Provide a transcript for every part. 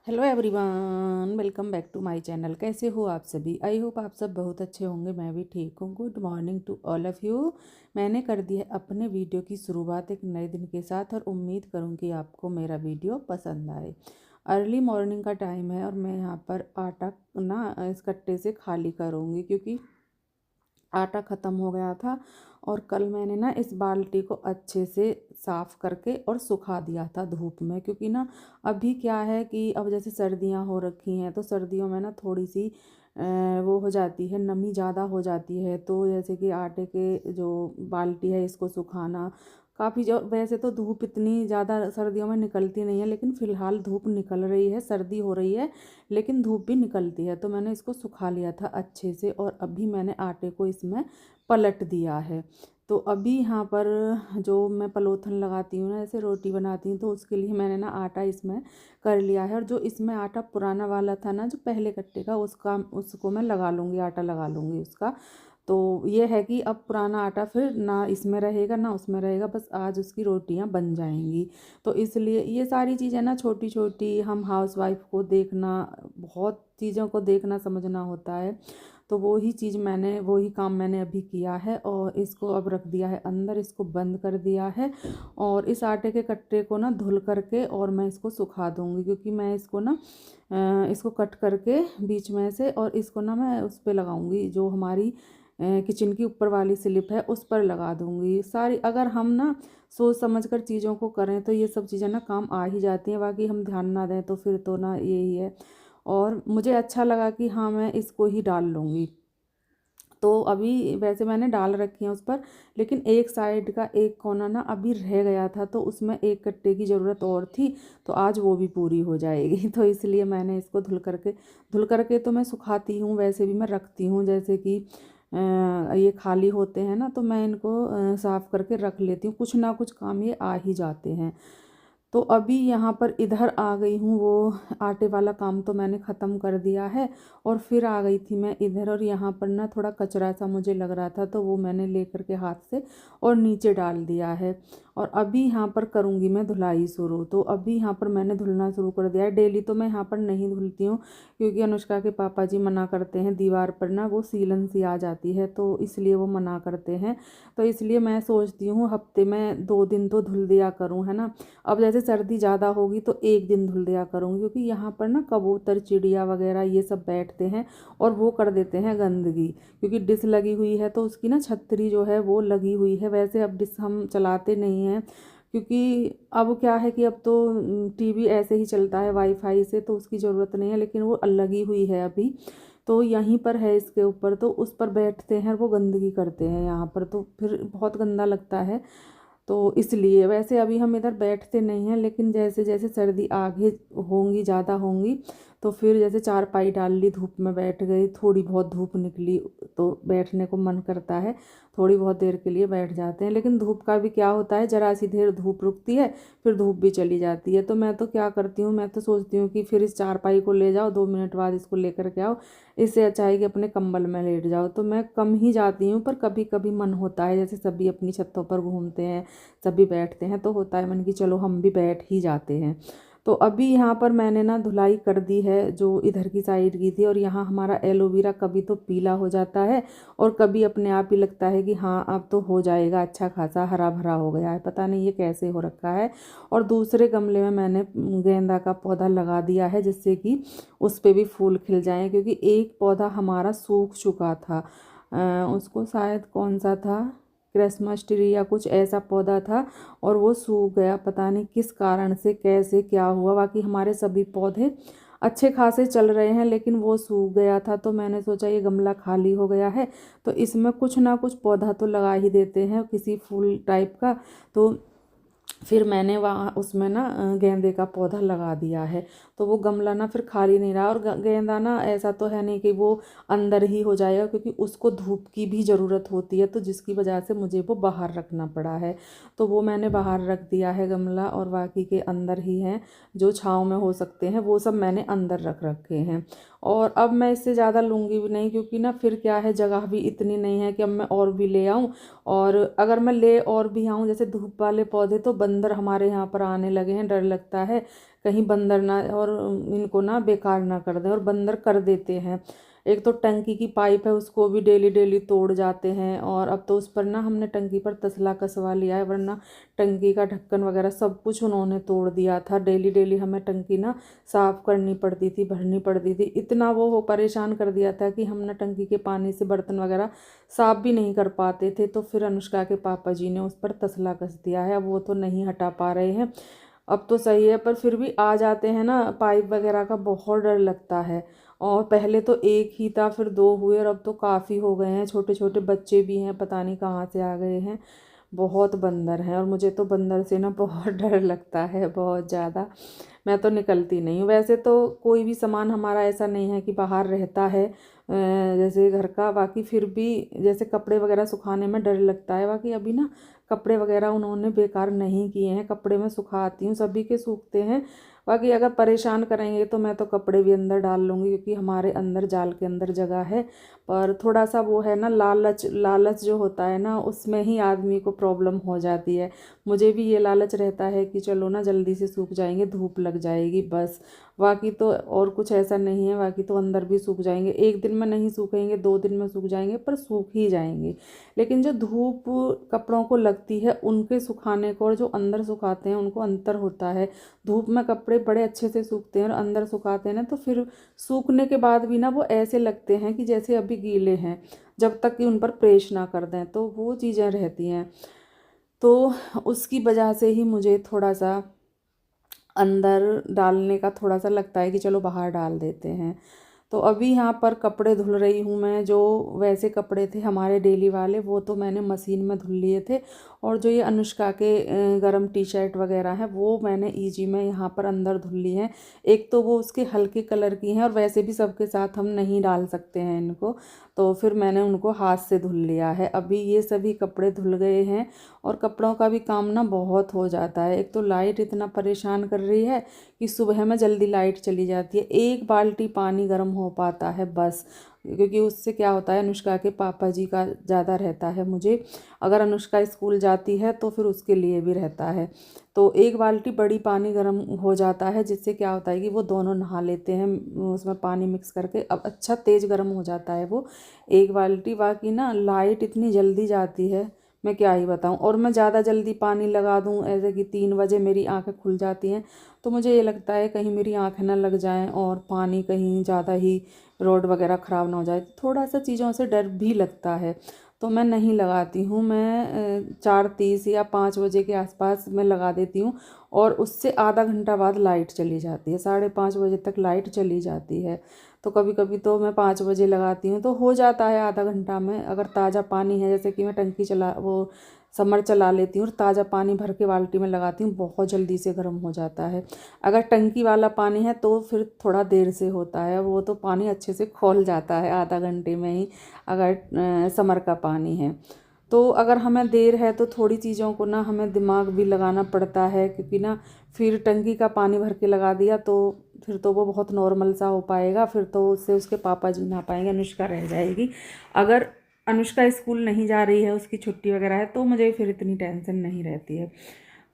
Hello everyone, welcome back to my channel. कैसे हो आप सभी? आई होप आप सब बहुत अच्छे होंगे। मैं भी ठीक हूँ। Good morning to all of you. मैंने कर दी है अपने वीडियो की शुरुआत एक नए दिन के साथ और उम्मीद करूँगी आपको मेरा वीडियो पसंद आए। अर्ली मॉर्निंग का टाइम है और मैं यहाँ पर आटा ना इस कट्टे से खाली करूँगी क्योंकि आटा ख़त्म हो गया था। और कल मैंने ना इस बाल्टी को अच्छे से साफ़ करके और सुखा दिया था धूप में, क्योंकि ना अभी क्या है कि अब जैसे सर्दियां हो रखी हैं तो सर्दियों में ना थोड़ी सी वो हो जाती है, नमी ज़्यादा हो जाती है। तो जैसे कि आटे के जो बाल्टी है इसको सुखाना काफ़ी जो, वैसे तो धूप इतनी ज़्यादा सर्दियों में निकलती नहीं है, लेकिन फ़िलहाल धूप निकल रही है, सर्दी हो रही है लेकिन धूप भी निकलती है। तो मैंने इसको सुखा लिया था अच्छे से और अभी मैंने आटे को इसमें पलट दिया है। तो अभी यहाँ पर जो मैं पलोथन लगाती हूँ ना, ऐसे रोटी बनाती हूँ, तो उसके लिए मैंने ना आटा इसमें कर लिया है। और जो इसमें आटा पुराना वाला था ना, जो पहले कट्टे का, उसको मैं लगा लूँगी, आटा लगा लूँगी उसका। तो ये है कि अब पुराना आटा फिर ना इसमें रहेगा ना उसमें रहेगा, बस आज उसकी रोटियां बन जाएंगी। तो इसलिए ये सारी चीज़ें ना छोटी छोटी हम हाउसवाइफ को देखना, बहुत चीज़ों को देखना समझना होता है। तो वही काम मैंने अभी किया है और इसको अब रख दिया है अंदर, इसको बंद कर दिया है। और इस आटे के कट्टे को ना धुल करके और मैं इसको सुखा दूँगी, क्योंकि मैं इसको ना इसको कट करके बीच में से, और इसको ना मैं उस पर लगाऊंगी, जो हमारी किचन की ऊपर वाली स्लिप है उस पर लगा दूंगी सारी। अगर हम ना सोच समझ कर चीज़ों को करें तो ये सब चीज़ें ना काम आ ही जाती हैं, बाकी हम ध्यान ना दें तो फिर तो ना यही है। और मुझे अच्छा लगा कि हाँ, मैं इसको ही डाल लूँगी। तो अभी वैसे मैंने डाल रखी है उस पर, लेकिन एक साइड का एक कोना ना अभी रह गया था, तो उसमें एक कट्टे की ज़रूरत और थी। तो आज वो भी पूरी हो जाएगी। तो इसलिए मैंने इसको धुल करके तो मैं सुखाती हूँ, वैसे भी मैं रखती हूँ। जैसे कि ये खाली होते हैं ना, तो मैं इनको साफ़ करके रख लेती हूँ, कुछ ना कुछ काम ये आ ही जाते हैं। तो अभी यहाँ पर इधर आ गई हूँ, वो आटे वाला काम तो मैंने ख़त्म कर दिया है। और फिर आ गई थी मैं इधर, और यहाँ पर ना थोड़ा कचरा सा मुझे लग रहा था, तो वो मैंने ले करके हाथ से और नीचे डाल दिया है। और अभी यहाँ पर करूँगी मैं धुलाई शुरू। तो अभी यहाँ पर मैंने धुलना शुरू कर दिया है। डेली तो मैं यहाँ पर नहीं धुलती हूँ, क्योंकि अनुष्का के पापा जी मना करते हैं, दीवार पर ना वो सीलन सी आ जाती है, तो इसलिए वो मना करते हैं। तो इसलिए मैं सोचती हूँ हफ्ते में 2 दिन तो धुल दिया करूँ, है ना। अब जैसे सर्दी ज़्यादा होगी तो एक दिन धुल दिया करूँगी, क्योंकि यहाँ पर ना कबूतर, चिड़िया वगैरह ये सब बैठते हैं और वो कर देते हैं गंदगी। क्योंकि डिश लगी हुई है तो उसकी ना छतरी जो है वो लगी हुई है। वैसे अब डिश हम चलाते नहीं हैं, क्योंकि अब क्या है कि अब तो टीवी ऐसे ही चलता है वाईफाई से, तो उसकी ज़रूरत नहीं है, लेकिन वो लगी हुई है अभी। तो यहीं पर है इसके ऊपर, तो उस पर बैठते हैं, वो गंदगी करते हैं यहाँ पर, तो फिर बहुत गंदा लगता है। तो इसलिए वैसे अभी हम इधर बैठते नहीं हैं, लेकिन जैसे जैसे सर्दी आगे होंगी, ज़्यादा होंगी, तो फिर जैसे चारपाई डाल ली, धूप में बैठ गई, थोड़ी बहुत धूप निकली तो बैठने को मन करता है, थोड़ी बहुत देर के लिए बैठ जाते हैं। लेकिन धूप का भी क्या होता है, ज़रा सी देर धूप रुकती है फिर धूप भी चली जाती है। तो मैं तो क्या करती हूँ, मैं तो सोचती हूँ कि फिर इस चारपाई को ले जाओ, 2 मिनट बाद इसको लेकर के आओ, इससे अच्छा है कि अपने कंबल में लेट जाओ। तो मैं कम ही जाती हूँ, पर कभी कभी मन होता है, जैसे सभी अपनी छतों पर घूमते हैं, सभी बैठते हैं, तो होता है मन की चलो हम भी बैठ ही जाते हैं। तो अभी यहाँ पर मैंने ना धुलाई कर दी है जो इधर की साइड की थी। और यहाँ हमारा एलोवेरा कभी तो पीला हो जाता है और कभी अपने आप ही लगता है कि हाँ अब तो हो जाएगा, अच्छा खासा हरा भरा हो गया है, पता नहीं ये कैसे हो रखा है। और दूसरे गमले में मैंने गेंदा का पौधा लगा दिया है, जिससे कि उस पर भी फूल खिल जाएं, क्योंकि एक पौधा हमारा सूख चुका था। उसको शायद कौन सा था, क्रिसमस ट्री या कुछ ऐसा पौधा था, और वो सूख गया, पता नहीं किस कारण से, कैसे क्या हुआ। बाकी हमारे सभी पौधे अच्छे खासे चल रहे हैं, लेकिन वो सूख गया था। तो मैंने सोचा ये गमला खाली हो गया है तो इसमें कुछ ना कुछ पौधा तो लगा ही देते हैं, किसी फूल टाइप का। तो फिर मैंने वहाँ उसमें ना गेंदे का पौधा लगा दिया है। तो वो गमला ना फिर खाली नहीं रहा। और गेंदा ना ऐसा तो है नहीं कि वो अंदर ही हो जाएगा, क्योंकि उसको धूप की भी ज़रूरत होती है, तो जिसकी वजह से मुझे वो बाहर रखना पड़ा है। तो वो मैंने बाहर रख दिया है गमला, और बाकी के अंदर ही हैं, जो छाँव में हो सकते हैं वो सब मैंने अंदर रख रखे हैं। और अब मैं इससे ज़्यादा लूँगी भी नहीं, क्योंकि ना फिर क्या है, जगह भी इतनी नहीं है कि अब मैं और भी ले आऊँ। और अगर मैं ले और भी आऊँ, जैसे धूप वाले पौधे, तो बंदर हमारे यहाँ पर आने लगे हैं, डर लगता है कहीं बंदर ना और इनको ना बेकार ना कर दें, और बंदर कर देते हैं। एक तो टंकी की पाइप है उसको भी डेली डेली तोड़ जाते हैं, और अब तो उस पर ना हमने टंकी पर तसला कसवा लिया है, वरना टंकी का ढक्कन वगैरह सब कुछ उन्होंने तोड़ दिया था। डेली डेली हमें टंकी ना साफ़ करनी पड़ती थी, भरनी पड़ती थी। इतना वो परेशान कर दिया था कि हम ना टंकी के पानी से बर्तन वगैरह साफ़ भी नहीं कर पाते थे। तो फिर अनुष्का के पापा जी ने उस पर तसला कस दिया है, अब वो तो नहीं हटा पा रहे हैं। अब तो सही है, पर फिर भी आ जाते हैं ना, पाइप वगैरह का बहुत डर लगता है। और पहले तो एक ही था, फिर दो हुए, और अब तो काफ़ी हो गए हैं। छोटे छोटे बच्चे भी हैं, पता नहीं कहाँ से आ गए हैं। बहुत बंदर हैं, और मुझे तो बंदर से ना बहुत डर लगता है, बहुत ज़्यादा। मैं तो निकलती नहीं हूँ। वैसे तो कोई भी सामान हमारा ऐसा नहीं है कि बाहर रहता है जैसे घर का, बाकी फिर भी जैसे कपड़े वगैरह सुखाने में डर लगता है। बाकी अभी ना कपड़े वगैरह उन्होंने बेकार नहीं किए हैं, कपड़े मैं सुखाती हूँ, सभी के सूखते हैं। बाकी अगर परेशान करेंगे तो मैं तो कपड़े भी अंदर डाल लूँगी, क्योंकि हमारे अंदर जाल के अंदर जगह है। पर थोड़ा सा वो है ना, लालच लालच जो होता है ना, उसमें ही आदमी को प्रॉब्लम हो जाती है। मुझे भी ये लालच रहता है कि चलो ना जल्दी से सूख जाएंगे, धूप लग जाएगी बस। बाकी तो और कुछ ऐसा नहीं है, बाकी तो अंदर भी सूख जाएंगे। एक दिन में नहीं सूखेंगे, 2 दिन में सूख जाएंगे, पर सूख ही जाएंगे। लेकिन जो धूप कपड़ों को लगती है उनके सुखाने को और जो अंदर सुखाते हैं उनको अंतर होता है। धूप में कपड़े बड़े अच्छे से सूखते हैं, और अंदर सुखाते हैं ना तो फिर सूखने के बाद भी ना वो ऐसे लगते हैं कि जैसे अभी गीले हैं, जब तक कि उन पर प्रेस ना कर दें, तो वो चीज़ें रहती हैं। तो उसकी वजह से ही मुझे थोड़ा सा अंदर डालने का थोड़ा सा लगता है कि चलो बाहर डाल देते हैं। तो अभी यहाँ पर कपड़े धुल रही हूँ मैं। जो वैसे कपड़े थे हमारे डेली वाले, वो तो मैंने मशीन में धुल लिए थे, और जो ये अनुष्का के गरम टी शर्ट वगैरह हैं वो मैंने ईजी में यहाँ पर अंदर धुल ली हैं। एक तो वो उसके हल्के कलर की हैं, और वैसे भी सबके साथ हम नहीं डाल सकते हैं इनको, तो फिर मैंने उनको हाथ से धुल लिया है। अभी ये सभी कपड़े धुल गए हैं, और कपड़ों का भी काम ना बहुत हो जाता है। एक तो लाइट इतना परेशान कर रही है कि सुबह में जल्दी लाइट चली जाती है, एक बाल्टी पानी गर्म हो पाता है बस। क्योंकि उससे क्या होता है, अनुष्का के पापा जी का ज़्यादा रहता है मुझे। अगर अनुष्का स्कूल जाती है तो फिर उसके लिए भी रहता है। तो एक बाल्टी बड़ी पानी गर्म हो जाता है, जिससे क्या होता है कि वो दोनों नहा लेते हैं उसमें पानी मिक्स करके। अब अच्छा तेज़ गर्म हो जाता है वो एक बाल्टी। बाकी ना लाइट इतनी जल्दी जाती है, मैं क्या ही बताऊं। और मैं ज़्यादा जल्दी पानी लगा दूं, ऐसे कि 3 बजे मेरी आंखें खुल जाती हैं, तो मुझे ये लगता है कहीं मेरी आंखें ना लग जाएं, और पानी कहीं ज़्यादा ही रोड वगैरह ख़राब ना हो जाए। थोड़ा सा चीज़ों से डर भी लगता है, तो मैं नहीं लगाती हूँ। मैं 4:30 या 5 बजे के आसपास मैं लगा देती हूँ, और उससे आधा घंटा बाद लाइट चली जाती है। 5:30 बजे तक लाइट चली जाती है। तो कभी कभी तो मैं 5 बजे लगाती हूँ, तो हो जाता है आधा घंटा में। अगर ताज़ा पानी है, जैसे कि मैं टंकी चला वो समर चला लेती हूँ और ताज़ा पानी भर के बाल्टी में लगाती हूँ, बहुत जल्दी से गर्म हो जाता है। अगर टंकी वाला पानी है तो फिर थोड़ा देर से होता है, वो तो पानी अच्छे से खौल जाता है आधा घंटे में ही, अगर समर का पानी है। तो अगर हमें देर है तो थोड़ी चीज़ों को ना हमें दिमाग भी लगाना पड़ता है, क्योंकि ना फिर टंकी का पानी भर के लगा दिया तो फिर तो वो बहुत नॉर्मल सा हो पाएगा, फिर तो उससे उसके पापा जी नहा पाएंगे, अनुष्का रह जाएगी। अगर अनुष्का स्कूल नहीं जा रही है, उसकी छुट्टी वगैरह है, तो मुझे फिर इतनी टेंशन नहीं रहती है।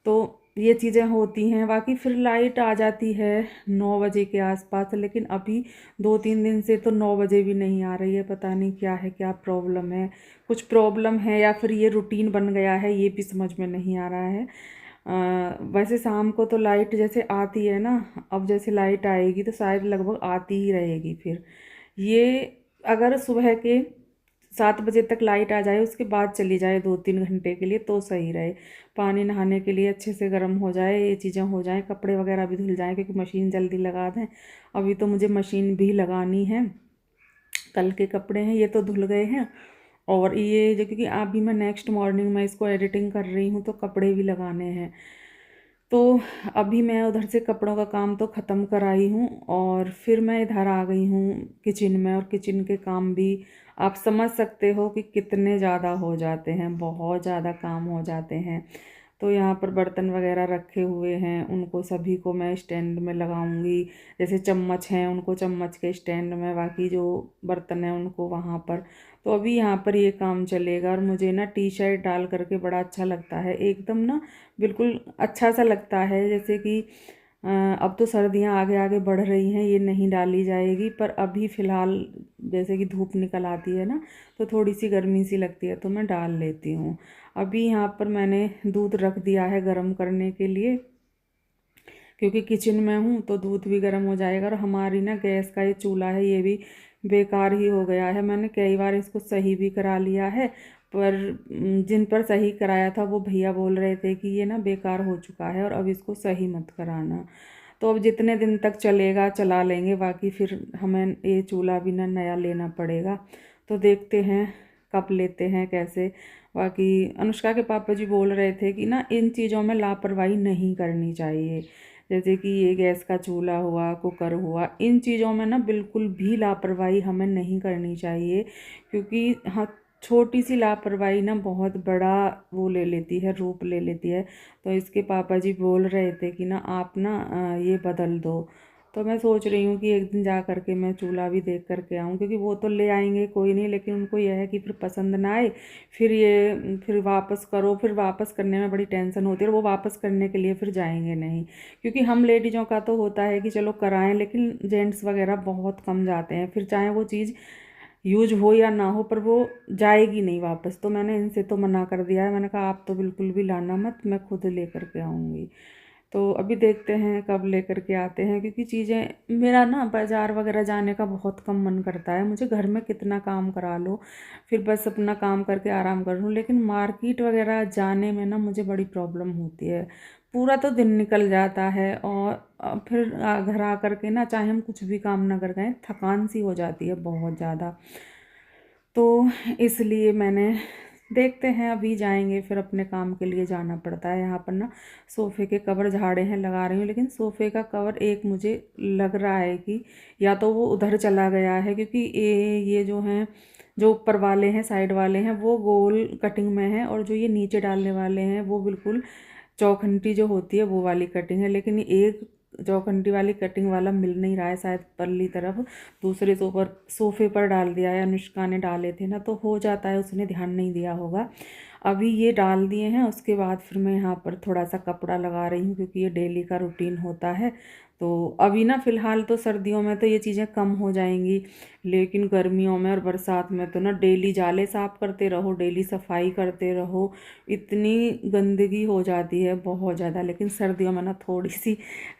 तो ये चीज़ें होती हैं। बाकी फिर लाइट आ जाती है 9 बजे के आसपास, लेकिन अभी 2-3 दिन से तो 9 बजे भी नहीं आ रही है। पता नहीं क्या है, क्या प्रॉब्लम है, कुछ प्रॉब्लम है या फिर ये रूटीन बन गया है, ये भी समझ में नहीं आ रहा है। वैसे शाम को तो लाइट जैसे आती है ना, अब जैसे लाइट आएगी तो शायद लगभग आती ही रहेगी फिर। ये अगर सुबह के 7 बजे तक लाइट आ जाए, उसके बाद चली जाए 2-3 घंटे के लिए, तो सही रहे। पानी नहाने के लिए अच्छे से गर्म हो जाए, ये चीज़ें हो जाएं, कपड़े वगैरह भी धुल जाएं, क्योंकि मशीन जल्दी लगा दें। अभी तो मुझे मशीन भी लगानी है, कल के कपड़े हैं ये तो धुल गए हैं। और ये जो, क्योंकि अभी मैं नेक्स्ट मॉर्निंग में इसको एडिटिंग कर रही हूँ, तो कपड़े भी लगाने हैं। तो अभी मैं उधर से कपड़ों का काम तो ख़त्म कराई हूँ, और फिर मैं इधर आ गई हूँ किचन में। और किचन के काम भी आप समझ सकते हो कि कितने ज़्यादा हो जाते हैं, बहुत ज़्यादा काम हो जाते हैं। तो यहाँ पर बर्तन वगैरह रखे हुए हैं, उनको सभी को मैं स्टैंड में लगाऊंगी। जैसे चम्मच हैं उनको चम्मच के स्टैंड में, बाकी जो बर्तन हैं उनको वहाँ पर। तो अभी यहाँ पर ये काम चलेगा। और मुझे ना टी शर्ट डाल करके बड़ा अच्छा लगता है, एकदम ना बिल्कुल अच्छा सा लगता है, जैसे कि अब तो सर्दियाँ आगे आगे बढ़ रही हैं, ये नहीं डाली जाएगी, पर अभी फ़िलहाल जैसे कि धूप निकल आती है ना, तो थोड़ी सी गर्मी सी लगती है तो मैं डाल लेती हूँ। अभी यहाँ पर मैंने दूध रख दिया है गर्म करने के लिए, क्योंकि किचन में हूँ तो दूध भी गर्म हो जाएगा। और हमारी ना गैस का ये चूल्हा है, ये भी बेकार ही हो गया है। मैंने कई बार इसको सही भी करा लिया है, पर जिन पर सही कराया था वो भैया बोल रहे थे कि ये ना बेकार हो चुका है और अब इसको सही मत कराना। तो अब जितने दिन तक चलेगा चला लेंगे, बाकी फिर हमें ये चूल्हा भी ना नया लेना पड़ेगा। तो देखते हैं कब लेते हैं, कैसे। बाकी अनुष्का के पापा जी बोल रहे थे कि ना इन चीज़ों में लापरवाही नहीं करनी चाहिए, जैसे कि ये गैस का चूल्हा हुआ, कुकर हुआ, इन चीज़ों में ना बिल्कुल भी लापरवाही हमें नहीं करनी चाहिए, क्योंकि हाँ, छोटी सी लापरवाही ना बहुत बड़ा वो ले लेती है, रूप ले लेती है। तो इसके पापा जी बोल रहे थे कि ना आप ना ये बदल दो। तो मैं सोच रही हूँ कि एक दिन जा कर के मैं चूल्हा भी देख कर के आऊँ, क्योंकि वो तो ले आएंगे कोई नहीं, लेकिन उनको यह है कि फिर पसंद ना आए, फिर वापस करो, फिर वापस करने में बड़ी टेंशन होती है, और वो वापस करने के लिए फिर जाएंगे नहीं। क्योंकि हम लेडीज़ों का तो होता है कि चलो कराएं, लेकिन जेंट्स वगैरह बहुत कम जाते हैं, फिर चाहे वो चीज़ यूज हो या ना हो, पर वो जाएगी नहीं वापस। तो मैंने इनसे तो मना कर दिया है, मैंने कहा आप तो बिल्कुल भी लाना मत, मैं खुद लेकर के आऊँगी। तो अभी देखते हैं कब लेकर के आते हैं, क्योंकि चीज़ें, मेरा ना बाज़ार वगैरह जाने का बहुत कम मन करता है। मुझे घर में कितना काम करा लो, फिर बस अपना काम करके आराम कर लूँ, लेकिन मार्केट वगैरह जाने में ना मुझे बड़ी प्रॉब्लम होती है। पूरा तो दिन निकल जाता है, और फिर घर आ कर के ना चाहे हम कुछ भी काम ना कर गए, थकान सी हो जाती है बहुत ज़्यादा। तो इसलिए मैंने, देखते हैं अभी जाएंगे, फिर अपने काम के लिए जाना पड़ता है। यहाँ पर ना सोफ़े के कवर झाड़े हैं, लगा रही हूँ, लेकिन सोफ़े का कवर एक मुझे लग रहा है कि या तो वो उधर चला गया है, क्योंकि ये जो हैं, जो ऊपर वाले हैं, साइड वाले हैं, वो गोल कटिंग में है, और जो ये नीचे डालने वाले हैं वो बिल्कुल चौखंटी जो होती है वो वाली कटिंग है। लेकिन एक चौखंटी वाली कटिंग वाला मिल नहीं रहा है, शायद परली तरफ दूसरे सोफ़े पर डाल दिया है। अनुष्का ने डाले थे ना, तो हो जाता है, उसने ध्यान नहीं दिया होगा। अभी ये डाल दिए हैं, उसके बाद फिर मैं यहाँ पर थोड़ा सा कपड़ा लगा रही हूँ, क्योंकि ये डेली का रूटीन होता है। तो अभी ना फ़िलहाल तो सर्दियों में तो ये चीज़ें कम हो जाएंगी, लेकिन गर्मियों में और बरसात में तो ना डेली जाले साफ़ करते रहो, डेली सफाई करते रहो, इतनी गंदगी हो जाती है बहुत ज़्यादा। लेकिन सर्दियों में ना थोड़ी सी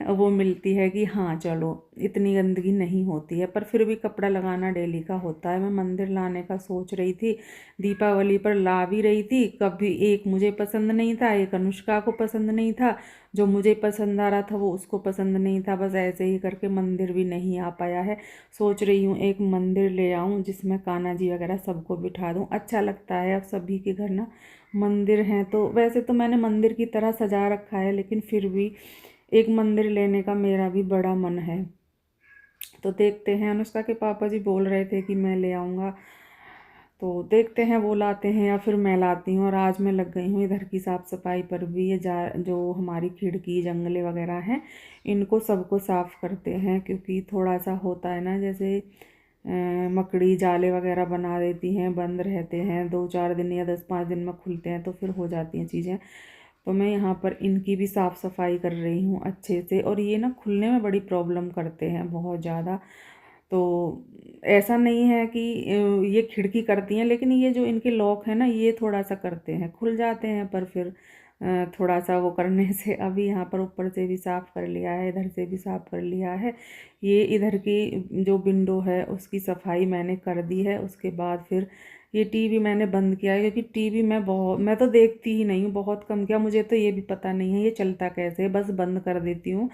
वो मिलती है कि हाँ चलो इतनी गंदगी नहीं होती है, पर फिर भी कपड़ा लगाना डेली का होता है। मैं मंदिर लाने का सोच रही थी, दीपावली पर ला भी रही थी, कभी एक मुझे पसंद नहीं था, एक अनुष्का को पसंद नहीं था, जो मुझे पसंद आ रहा था वो उसको पसंद नहीं था, बस ऐसे ही करके मंदिर भी नहीं आ पाया है। सोच रही हूँ एक मंदिर ले आऊँ जिसमें कान्हा जी वगैरह सबको बिठा दूँ, अच्छा लगता है। अब सभी के घर ना मंदिर हैं, तो वैसे तो मैंने मंदिर की तरह सजा रखा है, लेकिन फिर भी एक मंदिर लेने का मेरा भी बड़ा मन है। तो देखते हैं, अनुष्का के पापा जी बोल रहे थे कि मैं ले आऊँगा, तो देखते हैं वो लाते हैं या फिर मैं लाती हूँ। और आज मैं लग गई हूँ इधर की साफ़ सफाई पर भी। ये जो हमारी खिड़की जंगले वगैरह हैं, इनको सबको साफ़ करते हैं, क्योंकि थोड़ा सा होता है ना, जैसे मकड़ी जाले वगैरह बना देती हैं, बंद रहते हैं 2-4 दिन या 10-5 दिन में खुलते हैं, तो फिर हो जाती हैं चीज़ें। तो मैं यहाँ पर इनकी भी साफ़ सफाई कर रही हूँ अच्छे से। और ये ना खुलने में बड़ी प्रॉब्लम करते हैं बहुत ज़्यादा। तो ऐसा नहीं है कि ये खिड़की करती हैं, लेकिन ये जो इनके लॉक है ना, ये थोड़ा सा करते हैं, खुल जाते हैं, पर फिर थोड़ा सा वो करने से अभी यहाँ पर ऊपर से भी साफ़ कर लिया है, इधर से भी साफ़ कर लिया है। ये इधर की जो विंडो है उसकी सफाई मैंने कर दी है। उसके बाद फिर ये टीवी मैंने बंद किया है, क्योंकि टीवी मैं तो देखती ही नहीं हूँ, बहुत कम किया। मुझे तो ये भी पता नहीं है ये चलता कैसे है, बस बंद कर देती हूँ।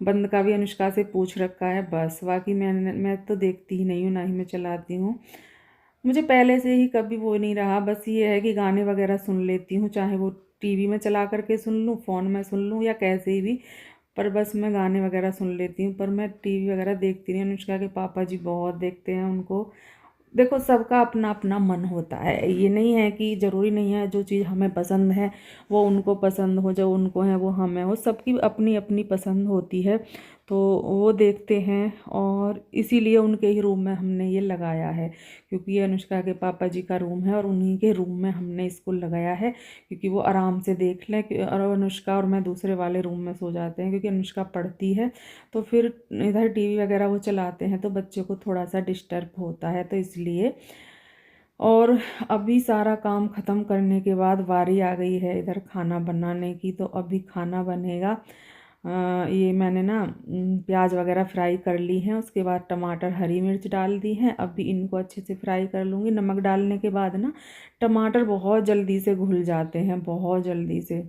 बंद का भी अनुष्का से पूछ रखा है बस, बाकी मैं तो देखती ही नहीं हूँ, ना ही मैं चलाती हूँ। मुझे पहले से ही कभी वो नहीं रहा, बस ये है कि गाने वगैरह सुन लेती हूँ, चाहे वो टीवी में चला करके सुन लूँ, फ़ोन में सुन लूँ, या कैसे ही भी, पर बस मैं गाने वगैरह सुन लेती हूँ। पर मैं टीवी वगैरह देखती नहीं। अनुष्का के पापा जी बहुत देखते हैं उनको। देखो सबका अपना अपना मन होता है, ये नहीं है कि ज़रूरी नहीं है जो चीज़ हमें पसंद है वो उनको पसंद हो, जो उनको है वो हमें हो, सबकी अपनी अपनी पसंद होती है। तो वो देखते हैं, और इसीलिए उनके ही रूम में हमने ये लगाया है, क्योंकि ये अनुष्का के पापा जी का रूम है और उन्हीं के रूम में हमने इसको लगाया है, क्योंकि वो आराम से देख लें। और अनुष्का और मैं दूसरे वाले रूम में सो जाते हैं, क्योंकि अनुष्का पढ़ती है तो फिर इधर टीवी वगैरह वो चलाते हैं तो बच्चे को थोड़ा सा डिस्टर्ब होता है, तो इसलिए। और अभी सारा काम ख़त्म करने के बाद बारी आ गई है इधर खाना बनाने की, तो अभी खाना बनेगा। ये मैंने ना प्याज वगैरह फ्राई कर ली हैं, उसके बाद टमाटर हरी मिर्च डाल दी हैं। अभी इनको अच्छे से फ्राई कर लूँगी। नमक डालने के बाद ना टमाटर बहुत जल्दी से घुल जाते हैं, बहुत जल्दी से।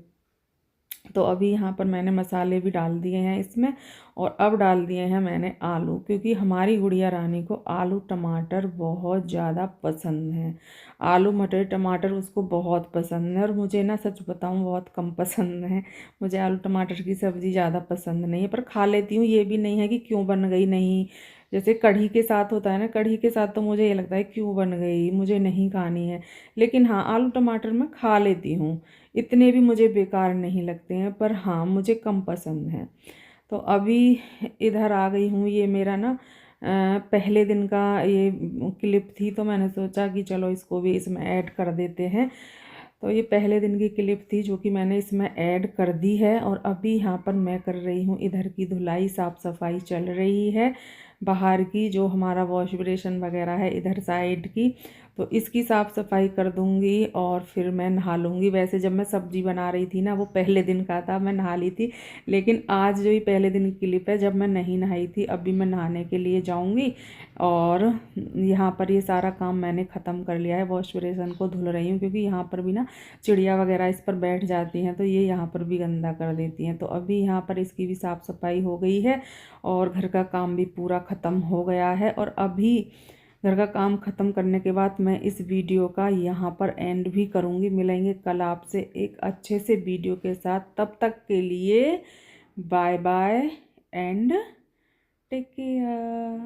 तो अभी यहाँ पर मैंने मसाले भी डाल दिए हैं इसमें, और अब डाल दिए हैं मैंने आलू, क्योंकि हमारी गुड़िया रानी को आलू टमाटर बहुत ज़्यादा पसंद है। आलू मटर टमाटर उसको बहुत पसंद है, और मुझे ना सच बताऊँ बहुत कम पसंद है। मुझे आलू टमाटर की सब्ज़ी ज़्यादा पसंद नहीं है, पर खा लेती हूँ। ये भी नहीं है कि क्यों बन गई नहीं, जैसे कढ़ी के साथ होता है ना, कढ़ी के साथ तो मुझे ये लगता है क्यों बन गई, मुझे नहीं खानी है। लेकिन हाँ, आलू टमाटर मैं खा लेती हूँ, इतने भी मुझे बेकार नहीं लगते हैं, पर हाँ मुझे कम पसंद है। तो अभी इधर आ गई हूँ। ये मेरा ना पहले दिन का ये क्लिप थी, तो मैंने सोचा कि चलो इसको भी इसमें ऐड कर देते हैं। तो ये पहले दिन की क्लिप थी जो कि मैंने इसमें ऐड कर दी है। और अभी यहाँ पर मैं कर रही हूँ इधर की धुलाई, साफ़ सफाई चल रही है बाहर की, जो हमारा वॉश बेसिन वगैरह है इधर साइड की, तो इसकी साफ़ सफाई कर दूँगी और फिर मैं नहा लूँगी। वैसे जब मैं सब्ज़ी बना रही थी ना, वो पहले दिन का था, मैं नहा ली थी। लेकिन आज जो ये पहले दिन की क्लिप है जब मैं नहीं नहाई थी, अभी मैं नहाने के लिए जाऊँगी। और यहाँ पर ये सारा काम मैंने ख़त्म कर लिया है, वॉश बेसिन को धुल रही हूँ, क्योंकि यहाँ पर भी ना चिड़िया वगैरह इस पर बैठ जाती हैं, तो ये यहाँ पर भी गंदा कर देती हैं। तो अभी यहाँ पर इसकी भी साफ़ सफाई हो गई है और घर का काम भी पूरा ख़त्म हो गया है। और अभी घर का काम ख़त्म करने के बाद मैं इस वीडियो का यहाँ पर एंड भी करूँगी। मिलेंगे कल आपसे एक अच्छे से वीडियो के साथ, तब तक के लिए bye bye and take care.